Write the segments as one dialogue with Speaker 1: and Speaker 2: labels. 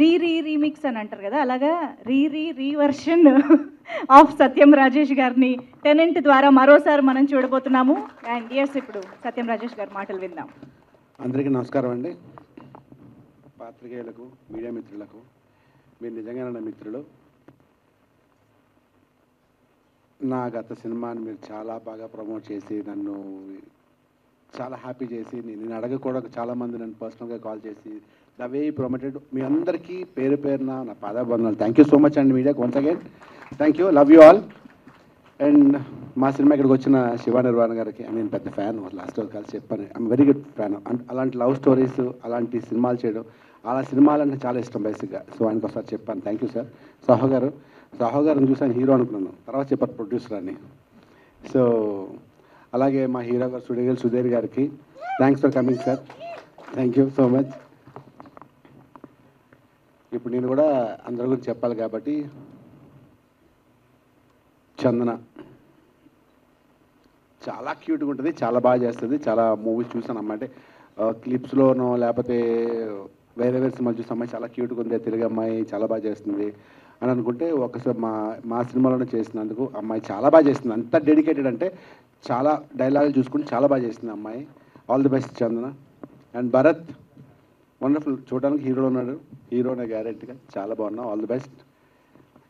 Speaker 1: Remix అని అంటారు కదా, అలాగా రీవర్షన్ ఆఫ్ సత్యం రాజేష్ గారిని టెనెంట్ ద్వారా మరోసారి మనం చూడబోతున్నాము. అండ్ ఎస్, ఇప్పుడు సత్యం రాజేష్ గారి మాటలు విందాం.
Speaker 2: అందరికీ నమస్కారం అండి. పాత్రికేయులకు, మీడియా మిత్రులకు, మీరు నిజంగా నా మిత్రులు. నా గత సినిమాని మీరు చాలా బాగా ప్రమోట్ చేసి నన్ను చాలా హ్యాపీ చేసి, నేను అడగకూడక చాలామంది నన్ను పర్సనల్గా కాల్ చేసి ద వే ప్రమోటెడ్, మీ అందరికీ పేరు పేరున నా పాదాబంధనాలు. థ్యాంక్ యూ సో మచ్ అండి మీడియాకి once again. Thank you, love you all. And మా సినిమా ఇక్కడికి వచ్చిన శివ నిర్వాణ గారికి నేను పెద్ద ఫ్యాన్, లాస్ట్ కలిసి చెప్పాను, ఐఎమ్ వెరీ గుడ్ ఫ్యాన్. అలాంటి లవ్ స్టోరీస్, అలాంటి సినిమాలు చేయడం, అలా సినిమాలు అంటే చాలా ఇష్టం బేసిక్గా. సో ఆయనకు ఒకసారి చెప్పాను, థ్యాంక్ యూ సార్. సాహో గారిని చూసాను హీరో అనుకున్నాను, తర్వాత చెప్పారు ప్రొడ్యూసర్ అని. సో అలాగే మా హీరో గారు సుధీర్ గారికి thanks for coming sir, thank you so much. ఇప్పుడు నేను కూడా అందరి గురించి చెప్పాలి కాబట్టి, చందన చాలా క్యూట్గా ఉంటుంది, చాలా బాగా చేస్తుంది. చాలా మూవీస్ చూసాను అమ్మాయి, అంటే క్లిప్స్లోనో లేకపోతే వేరే సినిమాలు చూసిన అమ్మాయి చాలా క్యూట్గా ఉంది, తెలుగు అమ్మాయి చాలా బాగా చేస్తుంది అని అనుకుంటే, ఒకసారి మా సినిమాలోనే చేసినందుకు అమ్మాయి చాలా బాగా చేస్తుంది. అంత డెడికేటెడ్ అంటే చాలా డైలాగులు చూసుకుని చాలా బాగా చేస్తుంది అమ్మాయి. All the best Chandana. And Bharat wonderful, చూడడానికి హీరోలో ఉన్నాడు, హీరోనే గ్యారెంటీగా, చాలా బాగున్నావు, ఆల్ ది బెస్ట్.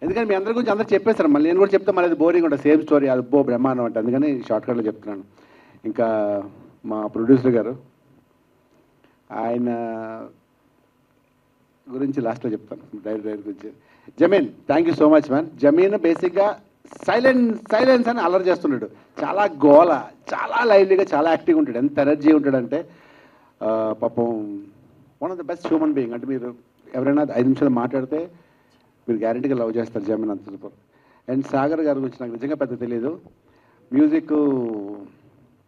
Speaker 2: ఎందుకంటే మీ అందరి గురించి అందరూ చెప్పేశారు, మళ్ళీ నేను కూడా చెప్తే మళ్ళీ అది బోరింగ్ ఉంటుంది, సేమ్ స్టోరీ, అది బ్రహ్మాండం అంటే, అందుకని షార్ట్కట్లో చెప్తున్నాను. ఇంకా మా ప్రొడ్యూసర్ గారు, ఆయన గురించి లాస్ట్లో చెప్తాను, డైరెక్టర్ గురించి. Zameen, thank you so much man. Zameen బేసిక్గా సైలెన్స్ అని అల్లరి చేస్తున్నాడు, చాలా గోల, చాలా లైవ్లీగా, చాలా యాక్టివ్గా ఉంటాడు, ఎంత ఎనర్జీ ఉంటాడంటే పాపం one of the best human being. అంటే మీరు ఎవరైనా 5 నిమిషాలు మాట్లాడితే మీరు గ్యారెంటీగా లవ్ చేస్తారు జమీన్, అంత సూపర్. అండ్ సాగర్ గారి గురించి నాకు నిజంగా పెద్ద తెలియదు. మ్యూజిక్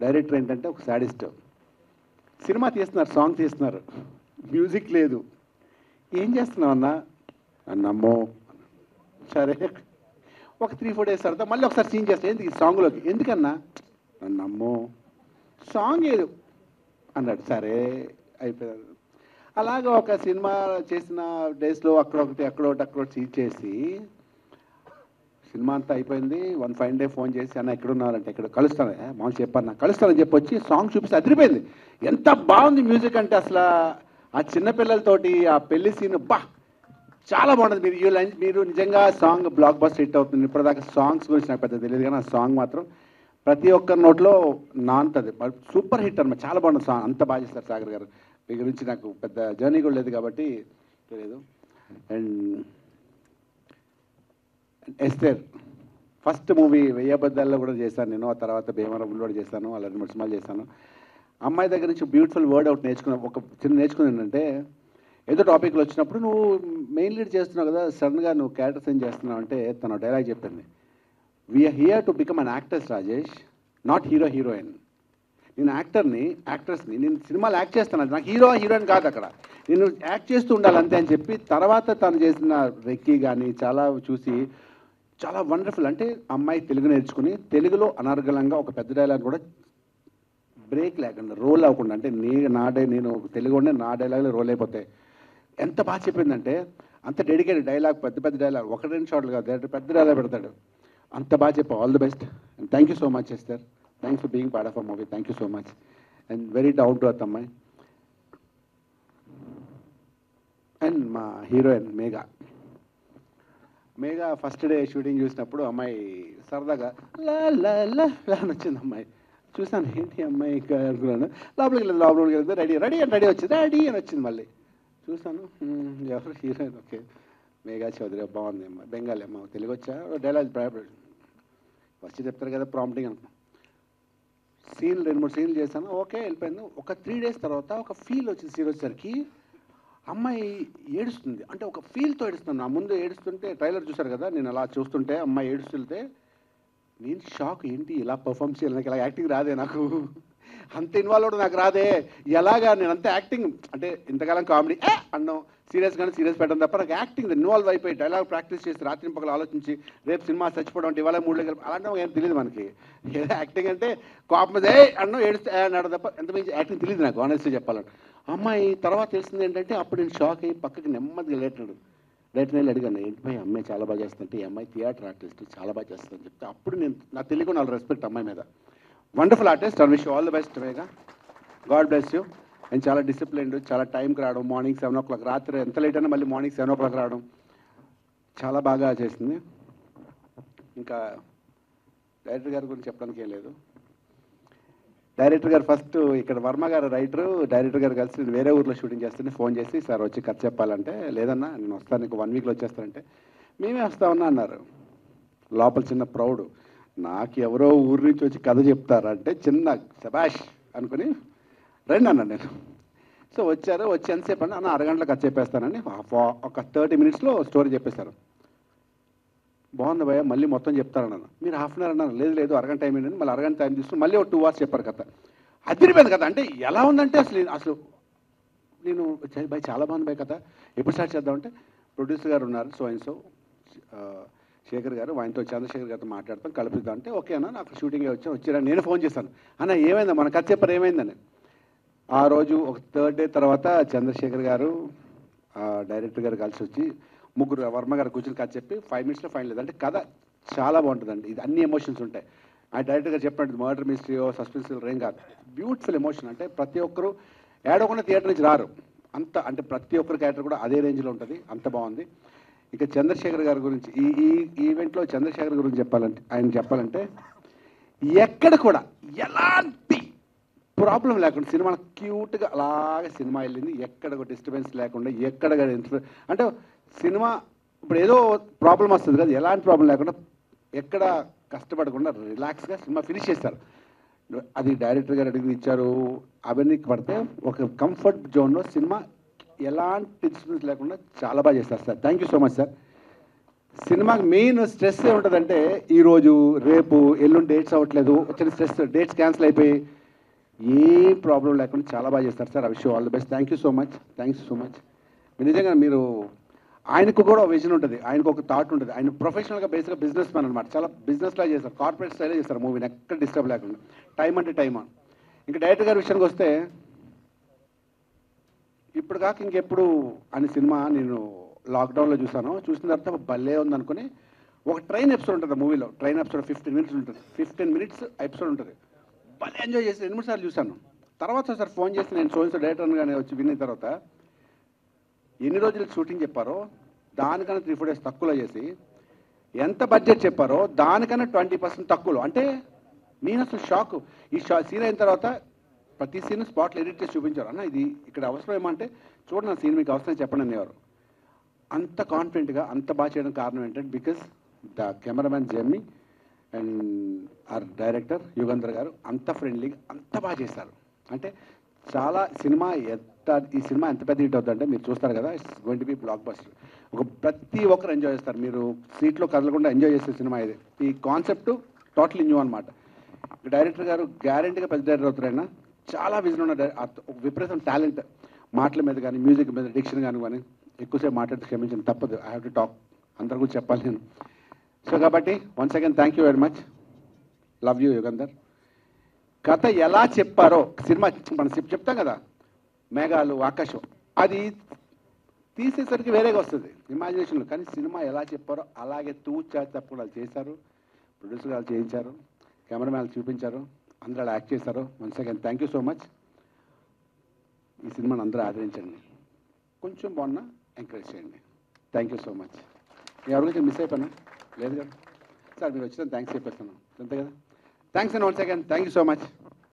Speaker 2: డైరెక్టర్ ఏంటంటే ఒక సాడిస్ట్. సినిమా తీస్తున్నారు, సాంగ్ తీస్తున్నారు, మ్యూజిక్ లేదు. ఏం చేస్తున్నావు అన్నా? అన్నమ్మో సరే, ఒక 3-4 డేస్ తర్వాత మళ్ళీ ఒకసారి సీన్ చేస్తాను, ఎందుకు ఈ సాంగ్లోకి, ఎందుకన్నా? అన్నమ్మో సాంగ్ ఏదు అన్నాడు, సరే అయిపోయాడు. అలాగే ఒక సినిమా చేసిన డేస్లో అక్కడొకటి సీన్ చేసి, సినిమా అంతా అయిపోయింది. 1 ఫైన్ డే ఫోన్ చేసి, అన్న ఎక్కడున్నారంటే, ఇక్కడ కలుస్తాను, మామూలు చెప్పన్నా, కలుస్తానని చెప్పి వచ్చి సాంగ్ చూపిస్తే అదిరిపోయింది. ఎంత బాగుంది మ్యూజిక్ అంటే, అసలు ఆ చిన్నపిల్లలతోటి ఆ పెళ్లి సీన్ చాలా బాగుంటుంది. మీరు నిజంగా సాంగ్ బ్లాక్ బస్టర్ హిట్ అవుతుంది. ఇప్పటిదాకా సాంగ్స్ గురించి నాకు పెద్ద తెలియదు, కానీ ఆ సాంగ్ మాత్రం ప్రతి ఒక్కరి నోట్లో నానుతుంది, సూపర్ హిట్ అన్నమాట, చాలా బాగుంటుంది సాంగ్, అంత బాగా చేస్తారు సాగర్ గారు. మీ గురించి నాకు పెద్ద జర్నీ కూడా లేదు కాబట్టి తెలియదు. అండ్ ఎస్తేర్ ఫస్ట్ మూవీ 1000 అబద్ధాల్లో కూడా చేశాను నేను, ఆ తర్వాత భీమవరంలో కూడా చేశాను, అలా 2-3 సినిమాలు చేశాను. అమ్మాయి దగ్గర నుంచి బ్యూటిఫుల్ వర్డ్ అవుట్ నేర్చుకున్నాను. ఒక చిన్న నేర్చుకుని ఏంటంటే, ఏదో టాపిక్లో వచ్చినప్పుడు నువ్వు మెయిన్ లీడ్ చేస్తున్నావు కదా, సడన్గా నువ్వు క్యారెక్టర్ సైన్ చేస్తున్నావు అంటే, తన డైలాగ్ చెప్పింది, we are here to become an actors Rajesh, not heroine. నేను యాక్ట్రెస్ని, నేను సినిమాలు యాక్ట్ చేస్తాను, నాకు హీరోయిన్ కాదు, అక్కడ నేను యాక్ట్ చేస్తూ ఉండాలి అంతే అని చెప్పి, తర్వాత తను చేసిన రెక్కీ కానీ చాలా చూసి చాలా వండర్ఫుల్. అంటే అమ్మాయి తెలుగు నేర్చుకుని తెలుగులో అనర్గళంగా ఒక పెద్ద డైలాగ్ కూడా బ్రేక్ లేకుండా, రోల్ అవ్వకుండా, అంటే నేను తెలుగు ఉండే నా డైలాగ్లో రోల్ అయిపోతాయి. ఎంత బాగా చెప్పిందంటే, అంత డెడికేటెడ్ డైలాగ్, పెద్ద డైలాగ్, 1-2 షాట్లు కాదు, పెద్ద డైలాగ్ పెడతాడు. అంత బాగా చెప్పావు, all the best. And thank you so much Esther, thanks for being part of a movie, thank you so much. And very down to earth అమ్మాయి. అండ్ మా heroine Megha first day shooting చూసినప్పుడు అమ్మాయి సరదాగా లా లా లా లా అని వచ్చింది. అమ్మాయి చూసాను, ఏంటి అమ్మాయి ఇంకా అనుకున్నాను. లోపలికి వెళ్తే రెడీ అని వచ్చింది. మళ్ళీ చూసాను, ఎవరు హీరోయిన్, ఓకే మేఘా చౌదరి, బాగుంది అమ్మాయి, బెంగాలీ అమ్మ, తెలుగు వచ్చా, డైలాగ్ ఫస్ట్ చెప్తారు కదా ప్రాంప్టింగ్ అనుకున్నాను. 2-3 సీన్లు చేశాను, ఓకే వెళ్ళిపోయింది. ఒక 3 డేస్ తర్వాత ఒక ఫీల్ వచ్చింది. సీన్ వచ్చేసరికి అమ్మాయి ఏడుస్తుంది, అంటే ఒక ఫీల్తో ఏడుస్తుంది. నా ముందు ఏడుస్తుంటే, ట్రైలర్ చూశారు కదా, నేను అలా చూస్తుంటే అమ్మాయి ఏడుస్తుంటే నేను షాక్, ఏంటి ఇలా పర్ఫార్మ్ చేయాలి, నాకు ఇలా యాక్టింగ్ రాదే, నాకు అంత ఇన్వాల్వ్ అవడం నాకు రాదే, ఎలాగా నేను అంత యాక్టింగ్, అంటే ఇంతకాలం కామెడీ అన్నాం, సీరియస్ పెట్టడం తప్ప నాకు యాక్టింగ్ ఇన్వాల్వ్ అయిపోయి డైలాగ్ ప్రాక్టీస్ చేసి రాత్రి పక్కల ఆలోచించి రేపు సినిమా చచ్చిపోవడం అంటే ఇవాళ 3 కలిపి అలాంటి ఏం తెలియదు మనకి. ఏదో యాక్టింగ్ అంటే కోపం అన్నం ఏడుస్తే అన్నాడు తప్ప ఎంత మంచి యాక్టింగ్ తెలియదు నాకు, ఆనెస్ట్గా చెప్పాలంటే. అమ్మాయి తర్వాత తెలిసింది ఏంటంటే అప్పుడు నేను షాక్ అయ్యి పక్కకి నెమ్మదిగా డైరెక్టర్ వెళ్ళి అడిగాను, ఏంటి భయ్ అమ్మాయి చాలా బాగా చేస్తుంటే ఈ అమ్మాయి థియేటర్ ఆర్టిస్ట్ చాలా బాగా చేస్తుందని చెప్తే అప్పుడు నేను నాకు తెలియకుండా వాళ్ళ రెస్పెక్ట్ అమ్మాయి మీద. Wonderful artist, and wish all the best Vega. God bless you. And చాలా డిసిప్లిన్డ్, చాలా టైంకి రావడం, మార్నింగ్ 7 o'clock, రాత్రి ఎంత లేట్ అయినా మళ్ళీ మార్నింగ్ 7 o'clock రావడం, చాలా బాగా చేసింది. ఇంకా డైరెక్టర్ గారి గురించి చెప్పడానికి ఏం లేదు. డైరెక్టర్ గారు ఫస్ట్ ఇక్కడ వర్మ గారు రైటరు, డైరెక్టర్ గారు కలిసి నేను వేరే ఊర్లో షూటింగ్ చేస్తుంటే ఫోన్ చేసి, సార్ వచ్చి కథ చెప్పాలంటే, లేదన్నా నేను వస్తాను నీకు 1 weekలో వచ్చేస్తానంటే, మేమే వస్తామన్నా అన్నారు. లోపల చిన్న ప్రౌడ్, నాకు ఎవరో ఊరి నుంచి వచ్చి కథ చెప్తారంటే చిన్న శబాష్ అనుకుని రండి అన్నాను నేను. సో వచ్చారు, వచ్చి ఎంతసేపు అన్న అరగంటలో కథ చెప్పేస్తానని ఒక 30 minutesలో స్టోరీ చెప్పేశారు. బాగుంది భయ్య, మళ్ళీ మొత్తం చెప్తారన్నాను. మీరు హాఫ్ అన్ అవర్ అన్నారు, లేదు అరగంట టైం ఏంటంటే మళ్ళీ అరగంట టైం తీసుకుని మళ్ళీ ఒక 2 hours చెప్పారు కథ. అదిరిపోయింది కదా. అంటే ఎలా ఉందంటే అసలు నేను భయ్ చాలా బాగుంది భయ్ కథ, ఎప్పుడు స్టార్ట్ చేద్దామంటే ప్రొడ్యూసర్ గారు ఉన్నారు సో అండ్ సో శేఖర్ గారు, ఆయనతో చంద్రశేఖర్ గారితో మాట్లాడతాం కలుపుద్దాం అంటే ఓకే అన్న, నాకు షూటింగే వచ్చారని నేను ఫోన్ చేశాను. అన్న ఏమైందా మన కథ చెప్పారు ఏమైందని. ఆ రోజు ఒక 3rd day తర్వాత చంద్రశేఖర్ గారు డైరెక్టర్ గారు కలిసి వచ్చి ముగ్గురు వర్మ గారు కూర్చొని కథ చెప్పి 5 minutesలో ఫైన్ లేదు. అంటే కథ చాలా బాగుంటుందండి. ఇది అన్ని ఎమోషన్స్ ఉంటాయి. ఆ డైరెక్టర్ గారు చెప్పినట్టు మర్డర్ మిస్టరీయో సస్పెన్స్ ఏం కాదు, బ్యూటిఫుల్ ఎమోషన్. అంటే ప్రతి ఒక్కరు ఏడవకుండా థియేటర్ నుంచి రారు, అంత అంటే ప్రతి ఒక్కరి క్యారెక్టర్ కూడా అదే రేంజ్లో ఉంటుంది, అంత బాగుంది. ఇక చంద్రశేఖర్ గారి గురించి ఈ ఈవెంట్లో చంద్రశేఖర్ గురించి చెప్పాలంటే ఎక్కడ కూడా ఎలాంటి ప్రాబ్లం లేకుండా సినిమా క్యూట్గా అలాగే సినిమా వెళ్ళింది, ఎక్కడ కూడా డిస్టర్బెన్స్ లేకుండా, ఎక్కడ అంటే సినిమా ఇప్పుడు ఏదో ప్రాబ్లం వస్తుంది కదా, ఎలాంటి ప్రాబ్లం లేకుండా ఎక్కడ కష్టపడకుండా రిలాక్స్గా సినిమా ఫినిష్ చేస్తారు. అది డైరెక్టర్ గారు అడిగి ఇచ్చారు, అవన్నీ పడితే ఒక కంఫర్ట్ జోన్లో సినిమా ఎలాంటి డిస్టర్బెన్స్ లేకుండా చాలా బాగా చేస్తారు sir. Thank you so much sir. సినిమాకి మెయిన్ స్ట్రెస్ ఏముంటుందంటే ఈరోజు రేపు ఎల్లుండి డేట్స్ అవ్వట్లేదు, వచ్చిన స్ట్రెస్, డేట్స్ క్యాన్సిల్ అయిపోయి ఏ ప్రాబ్లం లేకుండా చాలా బాగా చేస్తారు sir. I wish you all the best. Thank you so much. Thanks so much. నిజంగా మీరు ఆయనకు కూడా విజన్ ఉంటుంది, ఆయనకు ఒక థాట్ ఉంటుంది. ఆయన ప్రొఫెషనల్గా బేసిక్గా బిజినెస్ మ్యాన్ అనమాట, చాలా బిజినెస్లా చేస్తారు, కార్పొరేట్ స్టైల్లో చేస్తారు మూవీని, ఎక్కడ డిస్టర్బ్ లేకుండా, టైం అంటే టైం. ఇంకా డైరెక్టర్ గారి విషయానికి వస్తే ఇప్పుడు కాక ఇంకెప్పుడు అని సినిమా నేను లాక్డౌన్లో చూసిన తర్వాత భలే ఉందనుకుని ఒక ట్రైన్ ఎపిసోడ్ ఉంటుంది మూవీలో, ట్రైన్ ఎపిసోడ్ 15 minutes ఉంటుంది, 15 minutes ఎపిసోడ్ ఉంటుంది. భలే ఎంజాయ్ చేసి 2-3 సార్లు చూశాను. తర్వాత సార్ ఫోన్ చేసి నేను సోన్స్ డైరెక్టర్గానే వచ్చి విన్న తర్వాత ఎన్ని రోజులు షూటింగ్ చెప్పారో దానికన్నా 3-4 days తక్కువలో చేసి, ఎంత బడ్జెట్ చెప్పారో దానికన్నా 20% తక్కువలో. అంటే నేను అసలు షాక్. ఈ సీన్ అయిన తర్వాత ప్రతి సీన్ స్పాట్లో ఎడిట్ చేసి చూపించారు. అన్న ఇది ఇక్కడ అవసరం ఏమంటే చూడండి, సీన్ మీకు అవసరం చెప్పండి అనేవారు. అంత కాన్ఫిడెంట్గా అంత బాగా చేయడం కారణం ఏంటంటే బికాస్ ద కెమెరామ్యాన్ జెమ్మి and our director Yugandhar garu అంత ఫ్రెండ్లీగా అంత బాగా చేస్తారు. అంటే చాలా ఈ సినిమా ఎంత పెద్ద హిట్ అవుతుందంటే మీరు చూస్తారు కదా, it's going to be blockbuster. ప్రతి ఒక్కరు ఎంజాయ్ చేస్తారు, మీరు సీట్లో కదలకుండా ఎంజాయ్ చేసే సినిమా ఇది. ఈ కాన్సెప్ట్ టోటలీ న్యూ అనమాట. డైరెక్టర్ గారు గ్యారెంటీగా పెద్ద డైరెక్టర్ అవుతారైనా, చాలా విజన్ ఉన్న విపరీతం టాలెంట్, మాటల మీద కానీ మ్యూజిక్ మీద డిక్షన్ కానీ ఎక్కువసేపు మాట్లాడితే క్షమించండి, తప్పదు. ఐ హ్యావ్ టు టాక్, అందరి గురించి చెప్పాలి నేను. సో కాబట్టి once again thank you very much. Love you Yugandhar. కథ ఎలా చెప్పారో సినిమా మనం చెప్తాం కదా, మేఘాలు ఆకాశం, అది తీసేసరికి వేరేగా వస్తుంది ఇమాజినేషన్లో, కానీ సినిమా ఎలా చెప్పారో అలాగే తూచా తప్పకుండా చేశారు. ప్రొడ్యూసర్ గారు చేయించారు, కెమెరామ్యాన్ చూపించారు, అందరూ అలా యాక్ట్ చేశారు. Once again thank you so much. ఈ సినిమాని అందరూ ఆదరించండి, కొంచెం బాగున్నా ఎంకరేజ్ చేయండి. Thank you so much. ఎవరికైతే మిస్ అయిపోయినా లేదు కదా సార్, మీరు వచ్చిన థ్యాంక్స్ చెప్పేస్తాను అంతే కదా. Thanks and once again thank you so much.